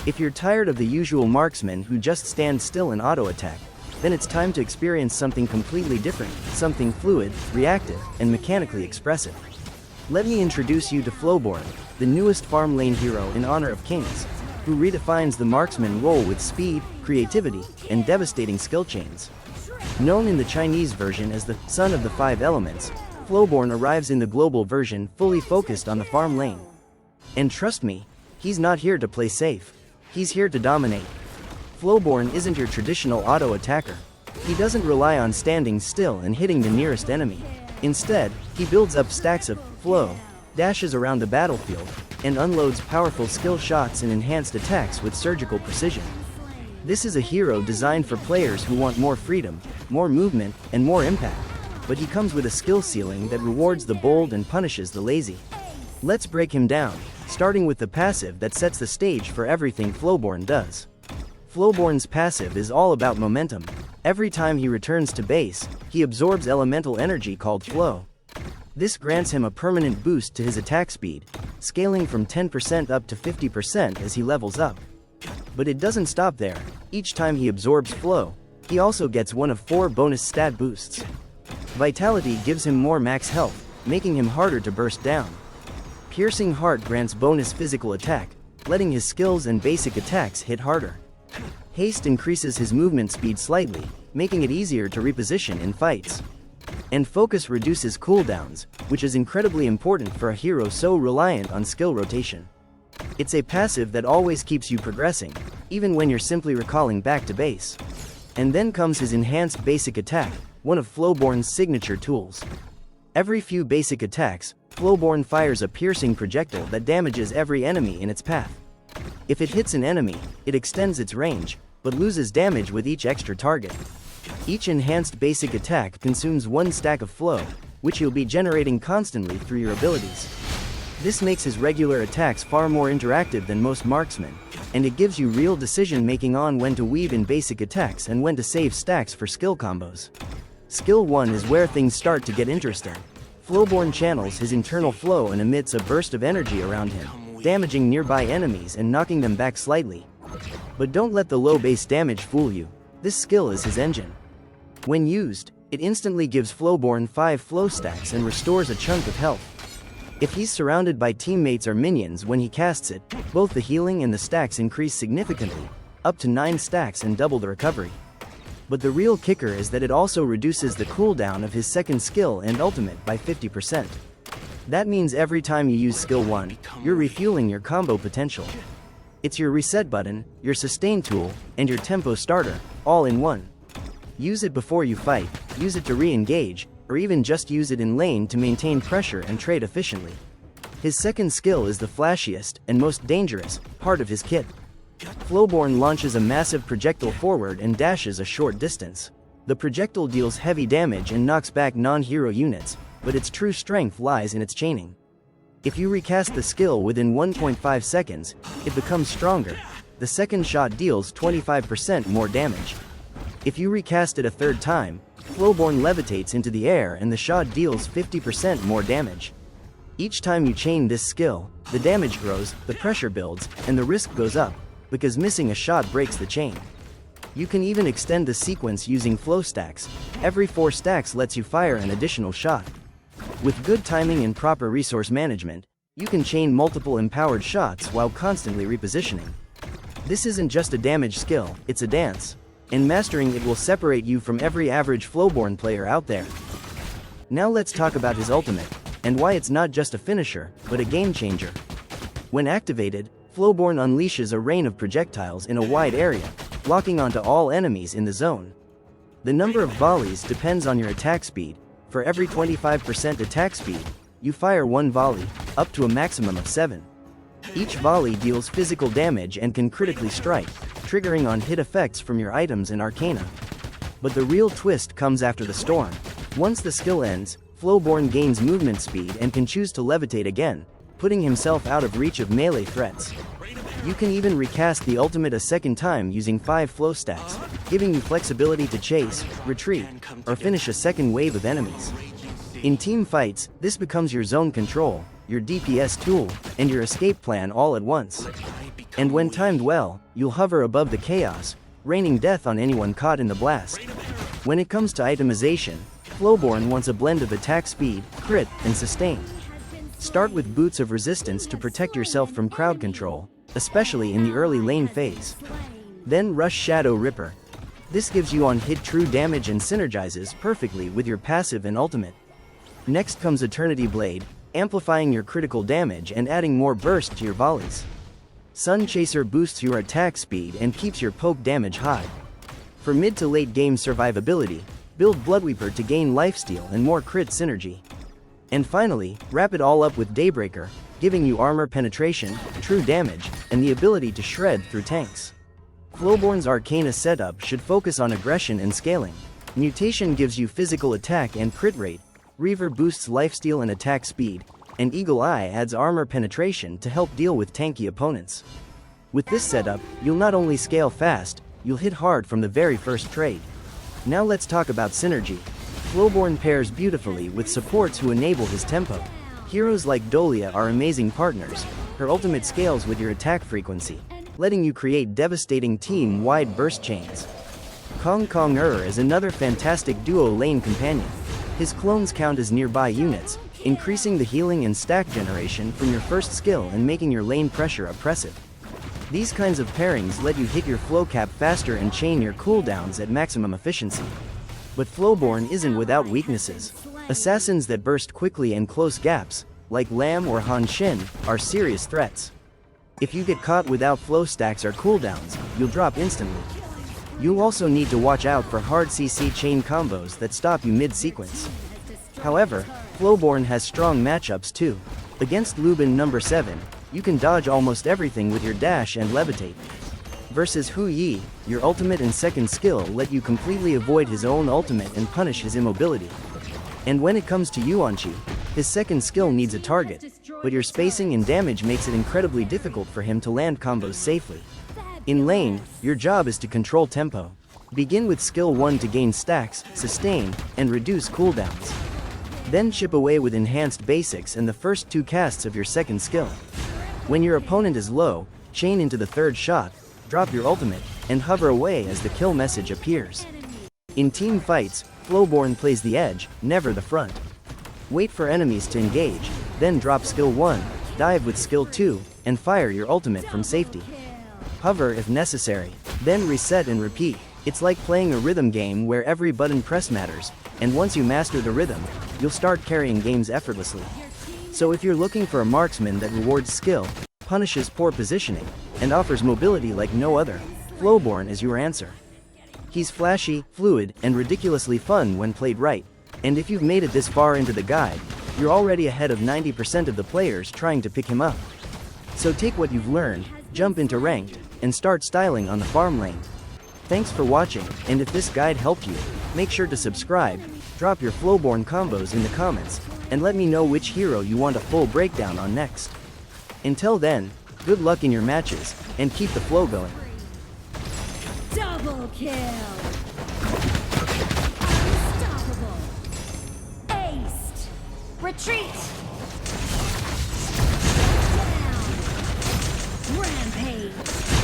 If you're tired of the usual marksman who just stands still and auto-attack, then it's time to experience something completely different, something fluid, reactive, and mechanically expressive. Let me introduce you to Flowborn, the newest farm lane hero in honor of kings, who redefines the marksman role with speed, creativity, and devastating skill chains. Known in the Chinese version as the Son of the Five Elements, Flowborn arrives in the global version fully focused on the farm lane. And trust me, he's not here to play safe. He's here to dominate. Flowborn isn't your traditional auto-attacker. He doesn't rely on standing still and hitting the nearest enemy. Instead, he builds up stacks of flow, dashes around the battlefield, and unloads powerful skill shots and enhanced attacks with surgical precision. This is a hero designed for players who want more freedom, more movement, and more impact, but he comes with a skill ceiling that rewards the bold and punishes the lazy. Let's break him down, starting with the passive that sets the stage for everything Flowborn does. Flowborn's passive is all about momentum. Every time he returns to base, he absorbs elemental energy called flow. This grants him a permanent boost to his attack speed, scaling from 10% up to 50% as he levels up. But it doesn't stop there. Each time he absorbs flow, he also gets one of 4 bonus stat boosts. Vitality gives him more max health, making him harder to burst down. Piercing Heart grants bonus physical attack, letting his skills and basic attacks hit harder. Haste increases his movement speed slightly, making it easier to reposition in fights. And Focus reduces cooldowns, which is incredibly important for a hero so reliant on skill rotation. It's a passive that always keeps you progressing, even when you're simply recalling back to base. And then comes his enhanced basic attack, one of Flowborn's signature tools. Every few basic attacks, Flowborn fires a piercing projectile that damages every enemy in its path. If it hits an enemy, it extends its range, but loses damage with each extra target. Each enhanced basic attack consumes 1 stack of flow, which you'll be generating constantly through your abilities. This makes his regular attacks far more interactive than most marksmen, and it gives you real decision-making on when to weave in basic attacks and when to save stacks for skill combos. Skill 1 is where things start to get interesting. Flowborn channels his internal flow and emits a burst of energy around him, damaging nearby enemies and knocking them back slightly. But don't let the low base damage fool you. This skill is his engine. When used, it instantly gives Flowborn 5 flow stacks and restores a chunk of health. If he's surrounded by teammates or minions when he casts it, both the healing and the stacks increase significantly, up to 9 stacks and double the recovery. But the real kicker is that it also reduces the cooldown of his second skill and ultimate by 50%. That means every time you use skill 1, you're refueling your combo potential. It's your reset button, your sustain tool, and your tempo starter, all in one. Use it before you fight, use it to re-engage, or even just use it in lane to maintain pressure and trade efficiently. His second skill is the flashiest and most dangerous part of his kit. Flowborn launches a massive projectile forward and dashes a short distance. The projectile deals heavy damage and knocks back non-hero units, but its true strength lies in its chaining. If you recast the skill within 1.5 seconds, it becomes stronger. The second shot deals 25% more damage. If you recast it a third time, Flowborn levitates into the air and the shot deals 50% more damage. Each time you chain this skill, the damage grows, the pressure builds, and the risk goes up, because missing a shot breaks the chain. You can even extend the sequence using flow stacks. Every 4 stacks lets you fire an additional shot. With good timing and proper resource management, you can chain multiple empowered shots while constantly repositioning. This isn't just a damage skill, it's a dance. And mastering it will separate you from every average Flowborn player out there. Now let's talk about his ultimate, and why it's not just a finisher, but a game changer. When activated, Flowborn unleashes a rain of projectiles in a wide area, locking onto all enemies in the zone. The number of volleys depends on your attack speed. For every 25% attack speed, you fire 1 volley, up to a maximum of 7. Each volley deals physical damage and can critically strike, triggering on hit effects from your items in Arcana. But the real twist comes after the storm. Once the skill ends, Flowborn gains movement speed and can choose to levitate again, putting himself out of reach of melee threats. You can even recast the ultimate a second time using 5 flow stacks, giving you flexibility to chase, retreat, or finish a second wave of enemies. In team fights, this becomes your zone control, your DPS tool, and your escape plan all at once. And when timed well, you'll hover above the chaos, raining death on anyone caught in the blast. When it comes to itemization, Flowborn wants a blend of attack speed, crit, and sustain. Start with Boots of Resistance to protect yourself from crowd control, especially in the early lane phase. Then rush Shadow Ripper. This gives you on-hit true damage and synergizes perfectly with your passive and ultimate. Next comes Eternity Blade, amplifying your critical damage and adding more burst to your volleys. Sun Chaser boosts your attack speed and keeps your poke damage high. For mid to late game survivability, build Bloodweeper to gain lifesteal and more crit synergy. And finally, wrap it all up with Daybreaker, giving you armor penetration, true damage, and the ability to shred through tanks. Flowborn's Arcana setup should focus on aggression and scaling. Mutation gives you physical attack and crit rate, Reaver boosts lifesteal and attack speed, and Eagle Eye adds armor penetration to help deal with tanky opponents. With this setup, you'll not only scale fast, you'll hit hard from the very first trade. Now let's talk about synergy. Flowborn pairs beautifully with supports who enable his tempo. Heroes like Dolia are amazing partners. Her ultimate scales with your attack frequency, letting you create devastating team-wide burst chains. Kong Kong is another fantastic duo lane companion. His clones count as nearby units, increasing the healing and stack generation from your first skill and making your lane pressure oppressive. These kinds of pairings let you hit your flow cap faster and chain your cooldowns at maximum efficiency. But Flowborn isn't without weaknesses. Assassins that burst quickly and close gaps, like Lamb or Han Shin, are serious threats. If you get caught without flow stacks or cooldowns, you'll drop instantly. You'll also need to watch out for hard CC chain combos that stop you mid-sequence. However, Flowborn has strong matchups too. Against Lubin number 7, you can dodge almost everything with your dash and levitate. Versus Hu Yi, your ultimate and second skill let you completely avoid his own ultimate and punish his immobility. And when it comes to Yuanqi, his second skill needs a target, but your spacing and damage makes it incredibly difficult for him to land combos safely. In lane, your job is to control tempo. Begin with skill 1 to gain stacks, sustain, and reduce cooldowns. Then chip away with enhanced basics and the first 2 casts of your second skill. When your opponent is low, chain into the third shot, drop your ultimate, and hover away as the kill message appears. In team fights, Flowborn plays the edge, never the front. Wait for enemies to engage, then drop skill 1, dive with skill 2, and fire your ultimate from safety. Hover if necessary, then reset and repeat. It's like playing a rhythm game where every button press matters, and once you master the rhythm, you'll start carrying games effortlessly. So if you're looking for a marksman that rewards skill, punishes poor positioning, and offers mobility like no other, Flowborn is your answer. He's flashy, fluid, and ridiculously fun when played right, and if you've made it this far into the guide, you're already ahead of 90% of the players trying to pick him up. So take what you've learned, jump into ranked, and start styling on the farm lane. Thanks for watching, and if this guide helped you, make sure to subscribe, drop your Flowborn combos in the comments, and let me know which hero you want a full breakdown on next. Until then, good luck in your matches, and keep the flow going. Double kill! Unstoppable! Aced! Retreat! Down! Rampage!